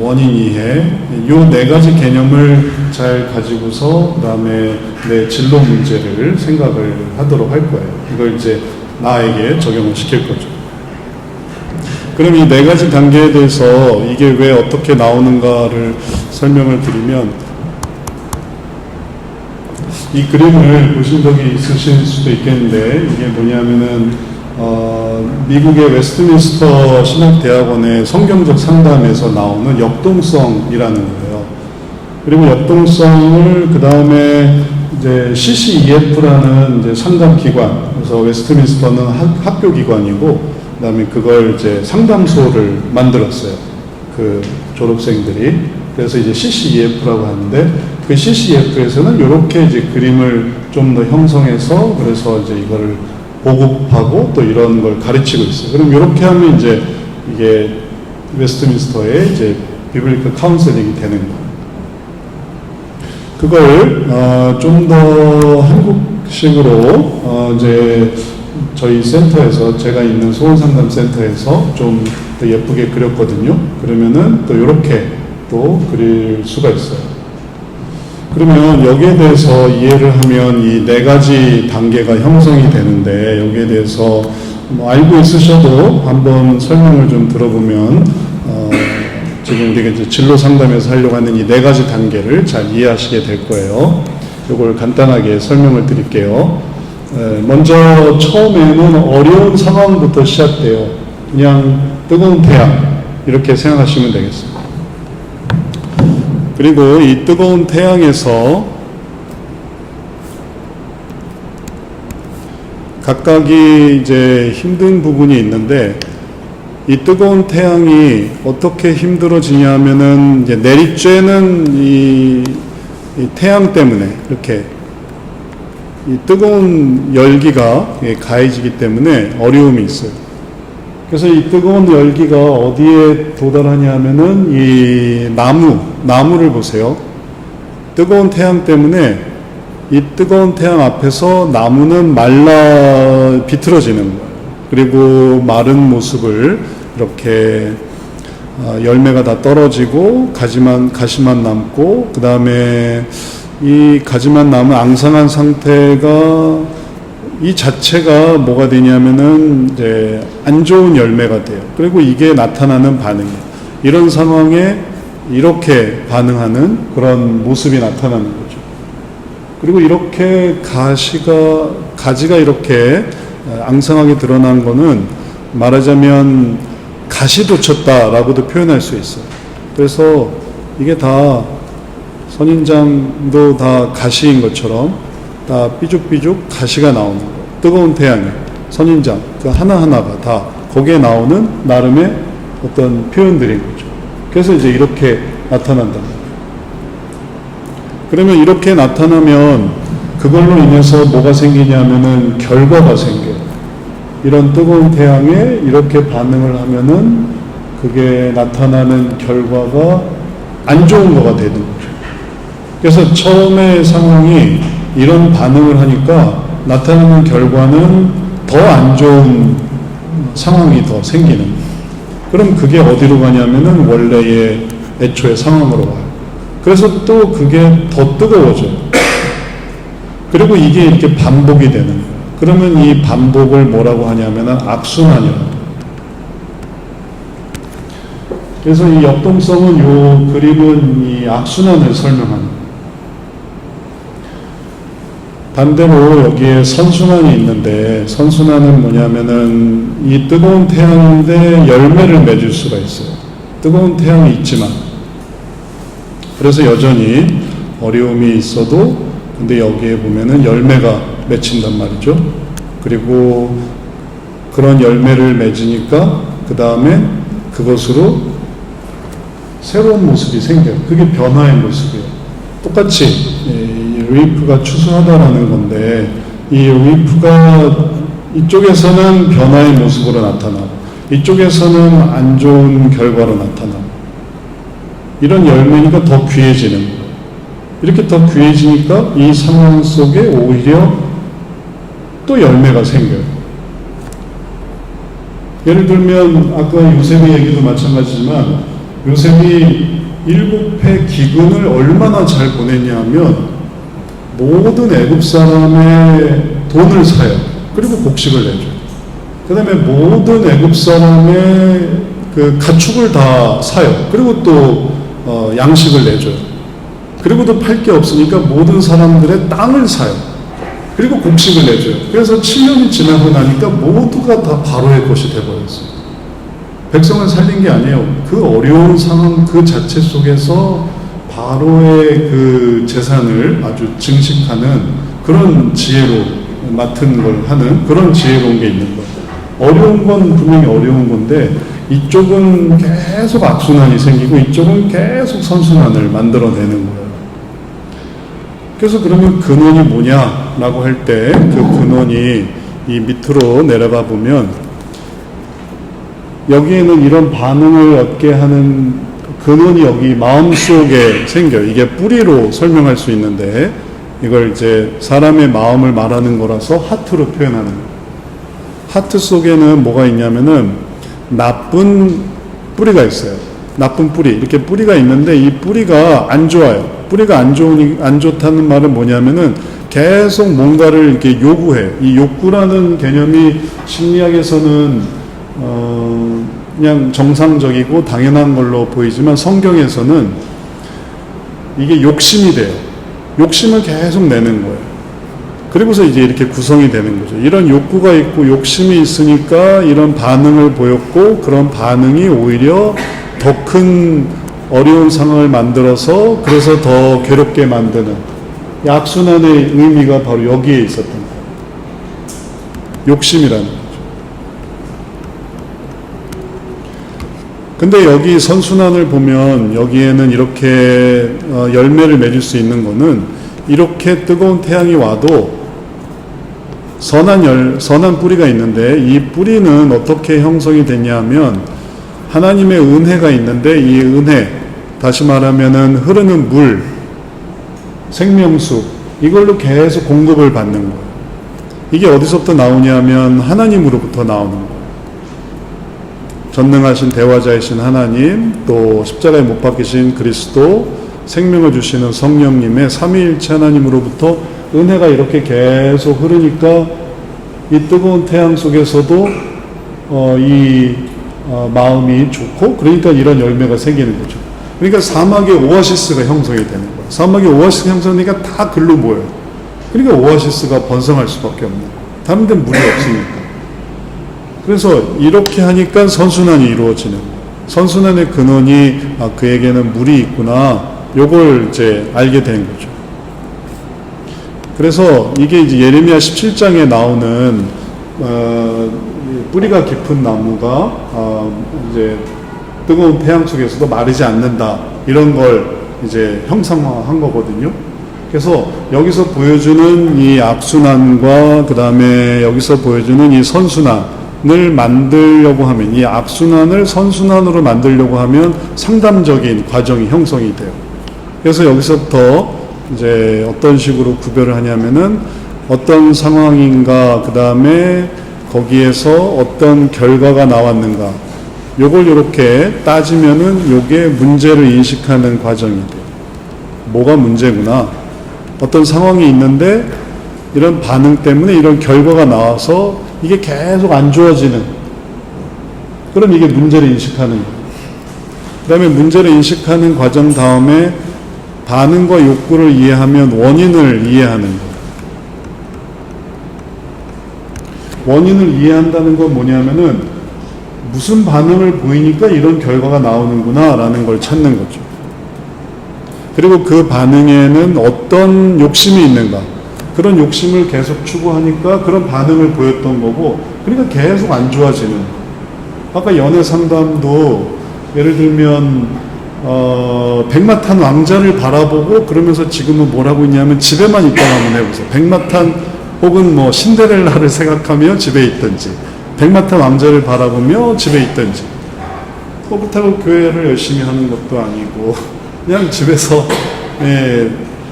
원인 이해, 요 네 가지 개념을 잘 가지고서 그 다음에 내 진로 문제를 생각을 하도록 할 거예요. 이걸 이제 나에게 적용을 시킬 거죠. 그럼 이 네 가지 단계에 대해서 이게 왜 어떻게 나오는가를 설명을 드리면, 이 그림을 보신 적이 있으실 수도 있겠는데, 이게 뭐냐면은 미국의 웨스트민스터 신학대학원의 성경적 상담에서 나오는 역동성이라는 거예요. 그리고 역동성을 그 다음에 이제 CCEF라는 이제 상담 기관, 그래서 웨스트민스터는 학교 기관이고, 그 다음에 그걸 이제 상담소를 만들었어요. 그 졸업생들이. 그래서 이제 CCEF라고 하는데, 그 CCEF에서는 이렇게 이제 그림을 좀 더 형성해서, 그래서 이제 이거를 보급하고 또 이런 걸 가르치고 있어요. 그럼 이렇게 하면 이제 이게 웨스트민스터의 이제 비블리컬 카운셀링이 되는 거예요. 그걸 좀 더 한국식으로 이제 저희 센터에서, 제가 있는 소원상담센터에서 좀 더 예쁘게 그렸거든요. 그러면은 또 이렇게 또 그릴 수가 있어요. 그러면 여기에 대해서 이해를 하면 이 네 가지 단계가 형성이 되는데, 여기에 대해서 뭐 알고 있으셔도 한번 설명을 좀 들어보면 지금 우리가 이제 진로 상담에서 하려고 하는 이 네 가지 단계를 잘 이해하시게 될 거예요. 이걸 간단하게 설명을 드릴게요. 먼저 처음에는 어려운 상황부터 시작돼요. 그냥 뜨거운 태양 이렇게 생각하시면 되겠습니다. 그리고 이 뜨거운 태양에서 각각이 이제 힘든 부분이 있는데, 이 뜨거운 태양이 어떻게 힘들어지냐 하면은, 이제 내리쬐는 이 태양 때문에 이렇게 이 뜨거운 열기가 가해지기 때문에 어려움이 있어요. 그래서 이 뜨거운 열기가 어디에 도달하냐 하면은 이 나무를 보세요. 뜨거운 태양 때문에 이 뜨거운 태양 앞에서 나무는 말라 비틀어지는 거예요. 그리고 마른 모습을 이렇게 열매가 다 떨어지고 가시만 남고, 그 다음에 이 가지만 남은 앙상한 상태가, 이 자체가 뭐가 되냐면은 이제 안 좋은 열매가 돼요. 그리고 이게 나타나는 반응이에요. 이런 상황에 이렇게 반응하는 그런 모습이 나타나는 거죠. 그리고 이렇게 가지가 이렇게 앙상하게 드러난 거는 말하자면 가시 돋쳤다라고도 표현할 수 있어요. 그래서 이게 다 선인장도 다 가시인 것처럼 다 삐죽삐죽 가시가 나오는 거예요. 뜨거운 태양에 선인장 그 하나하나가 다 거기에 나오는 나름의 어떤 표현들인 거죠. 그래서 이제 이렇게 나타난다. 그러면 이렇게 나타나면 그걸로 인해서 뭐가 생기냐면은 결과가 생겨요. 이런 뜨거운 태양에 이렇게 반응을 하면은 그게 나타나는 결과가 안 좋은 거가 되는 거죠. 그래서 처음에 상황이 이런 반응을 하니까 나타나는 결과는 더 안 좋은 상황이 더 생기는 거예요. 그럼 그게 어디로 가냐면은 원래의 애초의 상황으로 와요. 그래서 또 그게 더 뜨거워져요. 그리고 이게 이렇게 반복이 되는 거예요. 그러면 이 반복을 뭐라고 하냐면은 악순환이라고 해요. 그래서 이 역동성은, 요 그림은 이 악순환을 설명합니다. 반대로 여기에 선순환이 있는데, 선순환은 뭐냐면은 이 뜨거운 태양인데 열매를 맺을 수가 있어요. 뜨거운 태양이 있지만, 그래서 여전히 어려움이 있어도 근데 여기에 보면은 열매가 맺힌단 말이죠. 그리고 그런 열매를 맺으니까 그 다음에 그것으로 새로운 모습이 생겨요. 그게 변화의 모습이에요. 똑같이 리프가 추수하다라는 건데, 이 리프가 이쪽에서는 변화의 모습으로 나타나고 이쪽에서는 안 좋은 결과로 나타나고, 이런 열매니까 더 귀해지는 거예요. 이렇게 더 귀해지니까 이 상황 속에 오히려 또 열매가 생겨요. 예를 들면 아까 요셉의 얘기도 마찬가지지만, 요셉이 7해 기근을 얼마나 잘 보냈냐면 모든 애굽 사람의 돈을 사요. 그리고 곡식을 내줘요. 그 다음에 모든 애굽 사람의 그 가축을 다 사요. 그리고 또 양식을 내줘요. 그리고도 팔 게 없으니까 모든 사람들의 땅을 사요. 그리고 곡식을 내줘요. 그래서 7년이 지나고 나니까 모두가 다 바로의 것이 돼버렸어요. 백성을 살린 게 아니에요. 그 어려운 상황 그 자체 속에서 바로의 그 재산을 아주 증식하는 그런 지혜로 맡은 걸 하는 그런 지혜로운 게 있는 거예요. 어려운 건 분명히 어려운 건데 이쪽은 계속 악순환이 생기고 이쪽은 계속 선순환을 만들어내는 거예요. 그래서 그러면 근원이 뭐냐라고 할 때 그 근원이 이 밑으로 내려가 보면 여기에는 이런 반응을 얻게 하는 근원이 여기 마음속에 생겨요. 이게 뿌리로 설명할 수 있는데 이걸 이제 사람의 마음을 말하는 거라서 하트로 표현하는 거예요. 하트 속에는 뭐가 있냐면은 나쁜 뿌리가 있어요. 나쁜 뿌리. 이렇게 뿌리가 있는데 이 뿌리가 안 좋아요. 뿌리가 안 좋다는 말은 뭐냐면은 계속 뭔가를 이렇게 요구해. 이 욕구라는 개념이 심리학에서는 그냥 정상적이고 당연한 걸로 보이지만 성경에서는 이게 욕심이 돼요. 욕심을 계속 내는 거예요. 그리고서 이제 이렇게 구성이 되는 거죠. 이런 욕구가 있고 욕심이 있으니까 이런 반응을 보였고 그런 반응이 오히려 더 큰 어려운 상황을 만들어서 그래서 더 괴롭게 만드는 악순환의 의미가 바로 여기에 있었던 거예요. 욕심이라는 거죠. 근데 여기 선순환을 보면 여기에는 이렇게 열매를 맺을 수 있는 거는 이렇게 뜨거운 태양이 와도 선한 뿌리가 있는데 이 뿌리는 어떻게 형성이 됐냐면 하나님의 은혜가 있는데 이 은혜, 다시 말하면은 흐르는 물, 생명수, 이걸로 계속 공급을 받는 거예요. 이게 어디서부터 나오냐면 하나님으로부터 나오는 거예요. 전능하신 대화자이신 하나님, 또 십자가에 못 박히신 그리스도, 생명을 주시는 성령님의 삼위일체 하나님으로부터 은혜가 이렇게 계속 흐르니까 이 뜨거운 태양 속에서도 마음이 좋고 그러니까 이런 열매가 생기는 거죠. 그러니까 사막의 오아시스가 형성이 되는 거예요. 사막의 오아시스가 형성되니까 다 글로 모여요. 그러니까 오아시스가 번성할 수밖에 없는 거예요. 다른 데는 물이 없으니까. 그래서 이렇게 하니까 선순환이 이루어지는 거예요. 선순환의 근원이 그에게는 물이 있구나. 요걸 이제 알게 된 거죠. 그래서 이게 이제 예레미야 17장에 나오는 뿌리가 깊은 나무가 이제 뜨거운 태양 속에서도 마르지 않는다 이런 걸 이제 형상화한 거거든요. 그래서 여기서 보여주는 이 악순환과 그 다음에 여기서 보여주는 이 선순환을 만들려고 하면 이 악순환을 선순환으로 만들려고 하면 상담적인 과정이 형성이 돼요. 그래서 여기서부터 이제 어떤 식으로 구별을 하냐면은 어떤 상황인가 그 다음에 거기에서 어떤 결과가 나왔는가 요걸 이렇게 따지면은 요게 문제를 인식하는 과정이 돼요. 뭐가 문제구나. 어떤 상황이 있는데 이런 반응 때문에 이런 결과가 나와서 이게 계속 안 좋아지는 그럼 이게 문제를 인식하는 거예요. 그 다음에 문제를 인식하는 과정 다음에 반응과 욕구를 이해하면 원인을 이해하는 거예요. 원인을 이해한다는 건 뭐냐면은 무슨 반응을 보이니까 이런 결과가 나오는구나 라는 걸 찾는 거죠. 그리고 그 반응에는 어떤 욕심이 있는가 그런 욕심을 계속 추구하니까 그런 반응을 보였던 거고 그러니까 계속 안 좋아지는 아까 연애 상담도 예를 들면 백마탄 왕자를 바라보고 그러면서 지금은 뭘 하고 있냐면 집에만 있다가 한번 해보세요. 백마탄 혹은 뭐 신데렐라를 생각하며 집에 있든지 백마탄 왕자를 바라보며 집에 있든지 그렇다고 교회를 열심히 하는 것도 아니고 그냥 집에서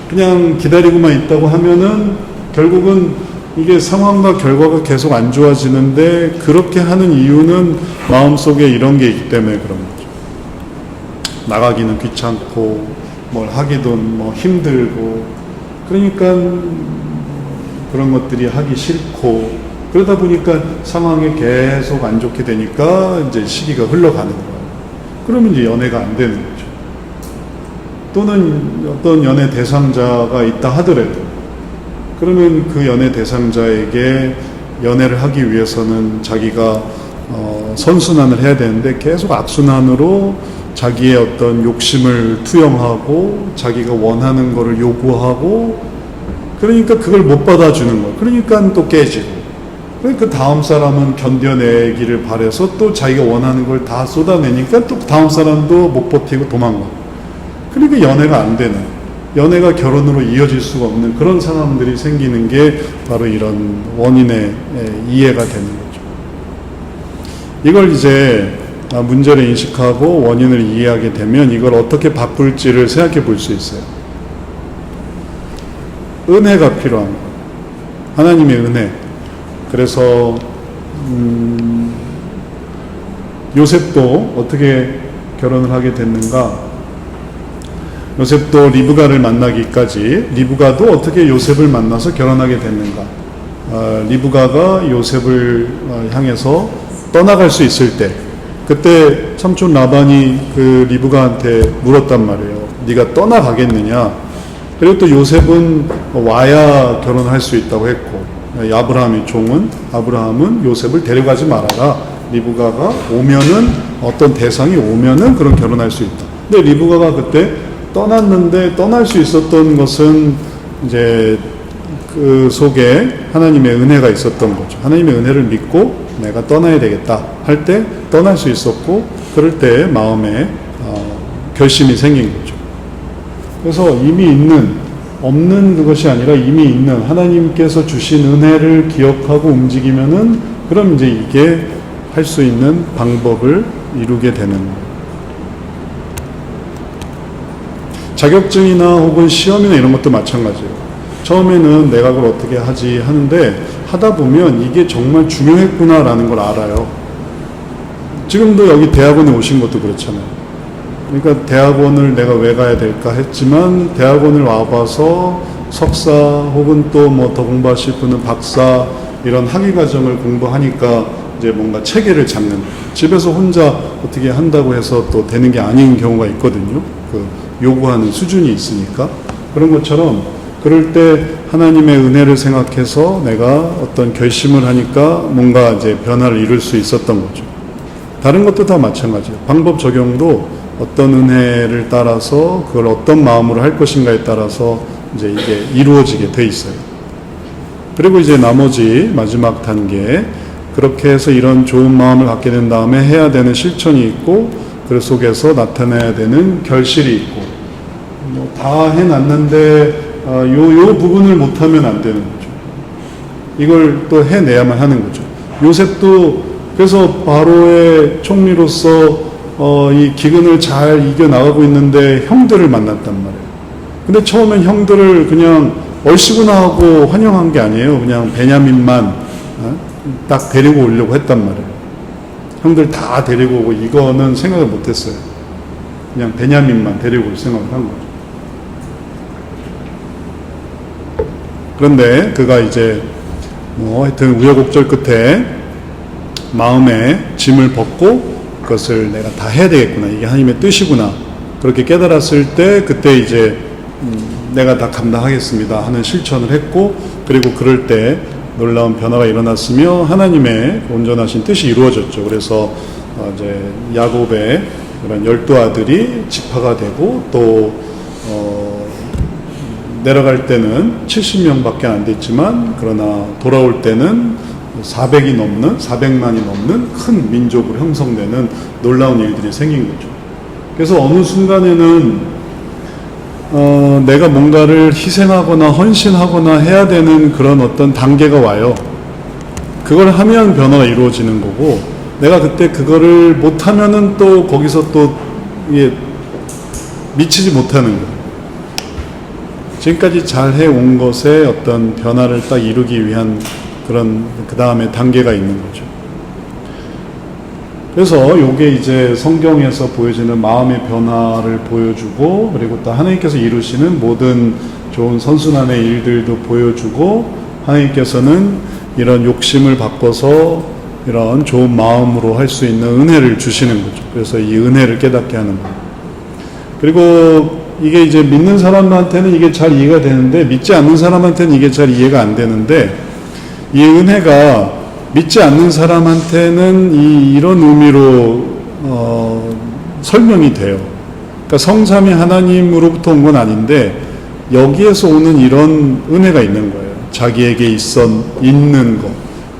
그냥 기다리고만 있다고 하면은 결국은 이게 상황과 결과가 계속 안 좋아지는데 그렇게 하는 이유는 마음속에 이런 게 있기 때문에 그런 거죠. 나가기는 귀찮고 뭘 하기도 뭐 힘들고 그러니까 그런 것들이 하기 싫고 그러다 보니까 상황이 계속 안 좋게 되니까 이제 시기가 흘러가는 거예요. 그러면 이제 연애가 안 되는 거죠. 또는 어떤 연애 대상자가 있다 하더라도 그러면 그 연애 대상자에게 연애를 하기 위해서는 자기가 선순환을 해야 되는데 계속 악순환으로 자기의 어떤 욕심을 투영하고 자기가 원하는 거를 요구하고 그러니까 그걸 못 받아주는 거예요. 그러니까 또 깨지고 그 다음 사람은 견뎌내기를 바라서 또 자기가 원하는 걸 다 쏟아내니까 또 다음 사람도 못 버티고 도망가. 그러니까 연애가 안 되는, 연애가 결혼으로 이어질 수가 없는 그런 상황들이 생기는 게 바로 이런 원인의 이해가 되는 거죠. 이걸 이제 문제를 인식하고 원인을 이해하게 되면 이걸 어떻게 바꿀지를 생각해 볼 수 있어요. 은혜가 필요한 거예요. 하나님의 은혜. 그래서 요셉도 어떻게 결혼을 하게 됐는가? 요셉도 리브가를 만나기까지 리브가도 어떻게 요셉을 만나서 결혼하게 됐는가? 리브가가 요셉을 향해서 떠나갈 수 있을 때 그때 삼촌 라반이 그 리브가한테 물었단 말이에요. 네가 떠나가겠느냐? 그리고 또 요셉은 와야 결혼할 수 있다고 했고 아브라함의 종은 아브라함은 요셉을 데려가지 말아라. 리브가가 오면은 어떤 대상이 오면은 그런 결혼할 수 있다. 근데 리브가가 그때 떠났는데 떠날 수 있었던 것은 이제 그 속에 하나님의 은혜가 있었던 거죠. 하나님의 은혜를 믿고 내가 떠나야 되겠다 할 때 떠날 수 있었고 그럴 때 마음에 결심이 생긴 거죠. 그래서 이미 있는 없는 그것이 아니라 이미 있는 하나님께서 주신 은혜를 기억하고 움직이면은 그럼 이제 이게 할 수 있는 방법을 이루게 되는 거예요. 자격증이나 혹은 시험이나 이런 것도 마찬가지예요. 처음에는 내가 그걸 어떻게 하지 하는데 하다 보면 이게 정말 중요했구나라는 걸 알아요. 지금도 여기 대학원에 오신 것도 그렇잖아요. 그러니까 대학원을 내가 왜 가야 될까 했지만 대학원을 와봐서 석사 혹은 또 뭐 더 공부하실 분은 박사 이런 학위 과정을 공부하니까 이제 뭔가 체계를 잡는 집에서 혼자 어떻게 한다고 해서 또 되는 게 아닌 경우가 있거든요. 그 요구하는 수준이 있으니까 그런 것처럼 그럴 때 하나님의 은혜를 생각해서 내가 어떤 결심을 하니까 뭔가 이제 변화를 이룰 수 있었던 거죠. 다른 것도 다 마찬가지예요. 방법 적용도 어떤 은혜를 따라서 그걸 어떤 마음으로 할 것인가에 따라서 이제 이게 이루어지게 돼 있어요. 그리고 이제 나머지 마지막 단계 그렇게 해서 이런 좋은 마음을 갖게 된 다음에 해야 되는 실천이 있고 그 속에서 나타내야 되는 결실이 있고 뭐 다 해놨는데 요 부분을 못하면 안 되는 거죠. 이걸 또 해내야만 하는 거죠. 요셉도 그래서 바로의 총리로서 이 기근을 잘 이겨나가고 있는데 형들을 만났단 말이에요. 근데 처음엔 형들을 그냥 얼씨구나 하고 환영한 게 아니에요. 그냥 베냐민만 딱 데리고 오려고 했단 말이에요. 형들 다 데리고 오고 이거는 생각을 못했어요. 그냥 베냐민만 데리고 올 생각을 한 거죠. 그런데 그가 이제 뭐 하여튼 우여곡절 끝에 마음에 짐을 벗고 그것을 내가 다 해야 되겠구나. 이게 하나님의 뜻이구나. 그렇게 깨달았을 때 그때 이제 내가 다 감당하겠습니다 하는 실천을 했고 그리고 그럴 때 놀라운 변화가 일어났으며 하나님의 온전하신 뜻이 이루어졌죠. 그래서 이제 야곱의 그런 12아들이 지파가 되고 또 내려갈 때는 70명밖에 안 됐지만 그러나 돌아올 때는 400만이 넘는 큰 민족으로 형성되는 놀라운 일들이 생긴 거죠. 그래서 어느 순간에는 내가 뭔가를 희생하거나 헌신하거나 해야 되는 그런 어떤 단계가 와요. 그걸 하면 변화가 이루어지는 거고 내가 그때 그거를 못하면은 또 거기서 또 이게 미치지 못하는 거예요. 지금까지 잘 해온 것에 어떤 변화를 딱 이루기 위한 그런 그 다음에 단계가 있는 거죠. 그래서 요게 이제 성경에서 보여지는 마음의 변화를 보여주고, 그리고 또 하나님께서 이루시는 모든 좋은 선순환의 일들도 보여주고, 하나님께서는 이런 욕심을 바꿔서 이런 좋은 마음으로 할 수 있는 은혜를 주시는 거죠. 그래서 이 은혜를 깨닫게 하는 거예요. 그리고 이게 이제 믿는 사람한테는 이게 잘 이해가 되는데, 믿지 않는 사람한테는 이게 잘 이해가 안 되는데, 이 은혜가 믿지 않는 사람한테는 이런 의미로 설명이 돼요. 그러니까 성삼위 하나님으로부터 온 건 아닌데 여기에서 오는 이런 은혜가 있는 거예요. 자기에게 있는 것,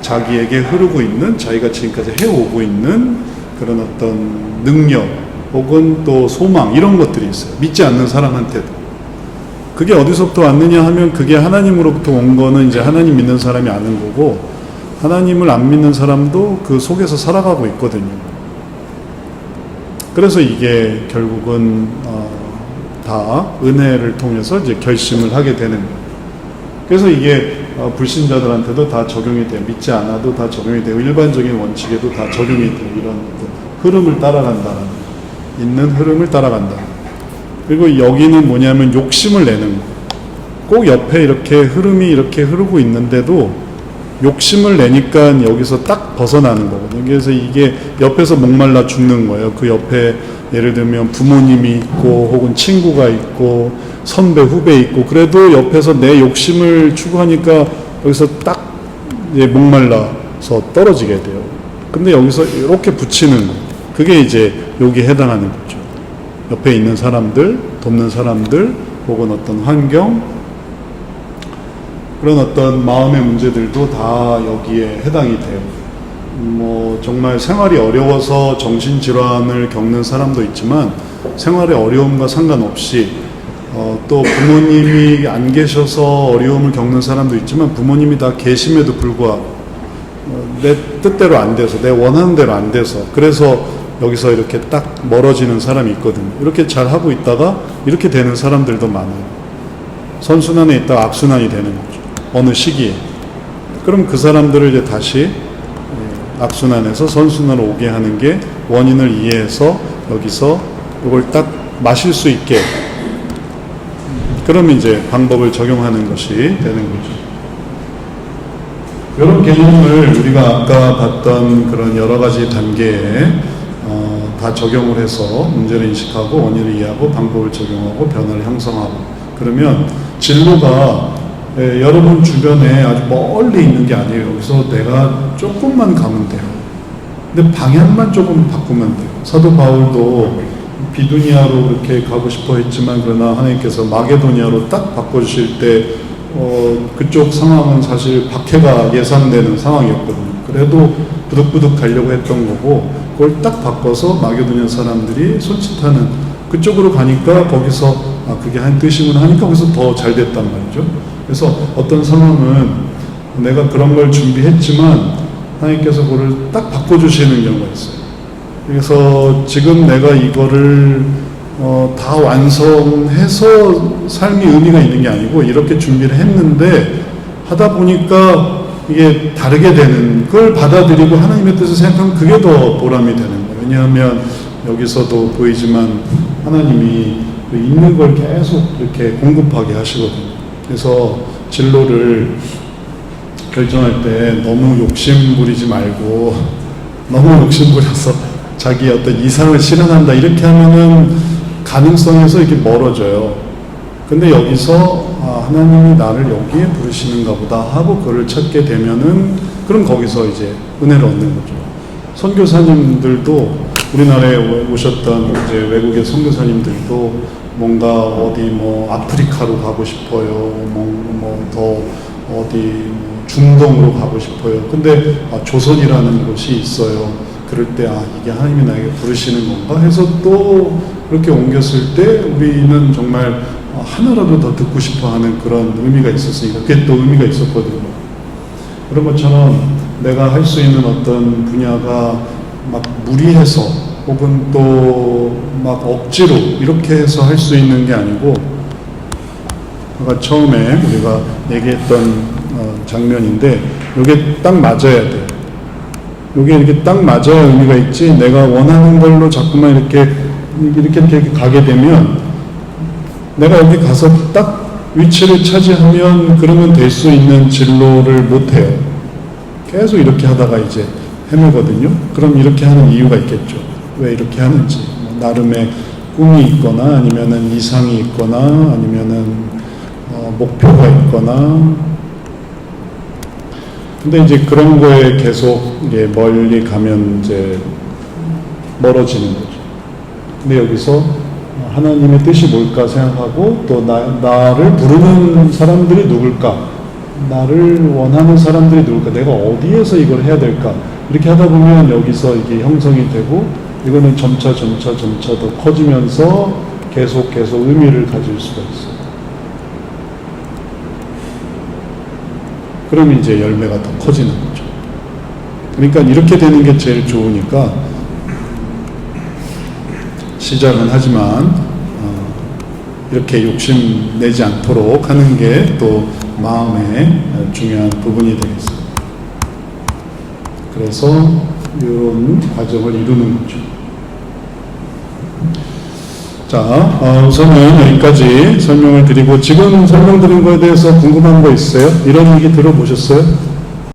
자기에게 흐르고 있는, 자기가 지금까지 해오고 있는 그런 어떤 능력 혹은 또 소망, 이런 것들이 있어요. 믿지 않는 사람한테도. 그게 어디서부터 왔느냐 하면 그게 하나님으로부터 온 거는 이제 하나님 믿는 사람이 아는 거고, 하나님을 안 믿는 사람도 그 속에서 살아가고 있거든요. 그래서 이게 결국은 다 은혜를 통해서 이제 결심을 하게 되는 거예요. 그래서 이게 불신자들한테도 다 적용이 돼요. 믿지 않아도 다 적용이 되고, 일반적인 원칙에도 다 적용이 돼요. 이런 흐름을 따라간다는, 있는 흐름을 따라간다. 그리고 여기는 뭐냐면 욕심을 내는 거예요. 꼭 옆에 이렇게 흐름이 이렇게 흐르고 있는데도 욕심을 내니까 여기서 딱 벗어나는 거거든요. 그래서 이게 옆에서 목말라 죽는 거예요. 그 옆에 예를 들면 부모님이 있고 혹은 친구가 있고 선배 후배 있고, 그래도 옆에서 내 욕심을 추구하니까 여기서 딱 이제 목말라서 떨어지게 돼요. 근데 여기서 이렇게 붙이는 거, 그게 이제 여기에 해당하는 거죠. 옆에 있는 사람들, 돕는 사람들 혹은 어떤 환경, 그런 어떤 마음의 문제들도 다 여기에 해당이 돼요. 뭐 정말 생활이 어려워서 정신질환을 겪는 사람도 있지만, 생활의 어려움과 상관없이 또 부모님이 안 계셔서 어려움을 겪는 사람도 있지만, 부모님이 다 계심에도 불구하고 내 뜻대로 안 돼서, 내 원하는 대로 안 돼서, 그래서 여기서 이렇게 딱 멀어지는 사람이 있거든요. 이렇게 잘 하고 있다가 이렇게 되는 사람들도 많아요. 선순환에 있다가 악순환이 되는 거죠. 어느 시기에. 그럼 그 사람들을 이제 다시 악순환에서 선순환으로 오게 하는 게, 원인을 이해해서 여기서 이걸 딱 마실 수 있게, 그러면 이제 방법을 적용하는 것이 되는 거죠. 이런 개념을 우리가 아까 봤던 그런 여러 가지 단계에 다 적용을 해서 문제를 인식하고, 원인을 이해하고, 방법을 적용하고, 변화를 형성하고, 그러면 진로가 여러분 주변에 아주 멀리 있는 게 아니에요. 여기서 내가 조금만 가면 돼요. 근데 방향만 조금 바꾸면 돼요. 사도 바울도 비두니아로 그렇게 가고 싶어 했지만, 그러나 하나님께서 마게도니아로 딱 바꿔주실 때 그쪽 상황은 사실 박해가 예상되는 상황이었거든요. 그래도 부득부득 가려고 했던 거고, 그걸 딱 바꿔서 마게도니아 사람들이 손짓하는 그쪽으로 가니까, 거기서 그게 한 뜻이구나 하니까 거기서 더 잘 됐단 말이죠. 그래서 어떤 상황은 내가 그런 걸 준비했지만 하나님께서 그걸 딱 바꿔주시는 경우가 있어요. 그래서 지금 내가 이거를 다 완성해서 삶이 의미가 있는 게 아니고, 이렇게 준비를 했는데 하다 보니까 이게 다르게 되는 걸 받아들이고 하나님의 뜻을 생각하면 그게 더 보람이 되는 거예요. 왜냐하면 여기서도 보이지만 하나님이 있는 걸 계속 이렇게 공급하게 하시거든요. 그래서 진로를 결정할 때 너무 욕심 부리지 말고, 너무 욕심 부려서 자기 어떤 이상을 실현한다 이렇게 하면은 가능성에서 이렇게 멀어져요. 근데 여기서 하나님이 나를 여기에 부르시는가 보다 하고 그를 찾게 되면은, 그럼 거기서 이제 은혜를 얻는 거죠. 선교사님들도, 우리나라에 오셨던 이제 외국의 선교사님들도 뭔가 어디 뭐 아프리카로 가고 싶어요. 더 어디 중동으로 가고 싶어요. 근데 조선이라는 곳이 있어요. 그럴 때 이게 하나님이 나에게 부르시는 건가 해서 또 그렇게 옮겼을 때 우리는 정말 하나라도 더 듣고 싶어하는 그런 의미가 있었으니까, 그게 또 의미가 있었거든요. 그런 것처럼 내가 할 수 있는 어떤 분야가 막 무리해서 혹은 또 막 억지로 이렇게 해서 할 수 있는 게 아니고, 아까 처음에 우리가 얘기했던 장면인데 이게 딱 맞아야 돼요. 이게 이렇게 딱 맞아야 의미가 있지, 내가 원하는 걸로 자꾸만 이렇게 가게 되면, 내가 여기 가서 딱 위치를 차지하면 그러면 될 수 있는 진로를 못 해요. 계속 이렇게 하다가 이제 헤매거든요. 그럼 이렇게 하는 이유가 있겠죠. 왜 이렇게 하는지. 나름의 꿈이 있거나, 아니면은 이상이 있거나, 아니면은 목표가 있거나. 근데 이제 그런 거에 계속 이제 멀리 가면 이제 멀어지는 거죠. 근데 여기서 하나님의 뜻이 뭘까 생각하고, 또 나를 부르는 사람들이 누굴까? 나를 원하는 사람들이 누굴까? 내가 어디에서 이걸 해야 될까? 이렇게 하다 보면 여기서 이게 형성이 되고, 이거는 점차 더 커지면서 계속 의미를 가질 수가 있어요. 그럼 이제 열매가 더 커지는 거죠. 그러니까 이렇게 되는 게 제일 좋으니까, 시작은 하지만 이렇게 욕심 내지 않도록 하는 게 또 마음의 중요한 부분이 되겠습니다. 그래서 이런 과정을 이루는 거죠. 자, 우선은 여기까지 설명을 드리고, 지금 설명드린 거에 대해서 궁금한 거 있어요? 이런 얘기 들어보셨어요?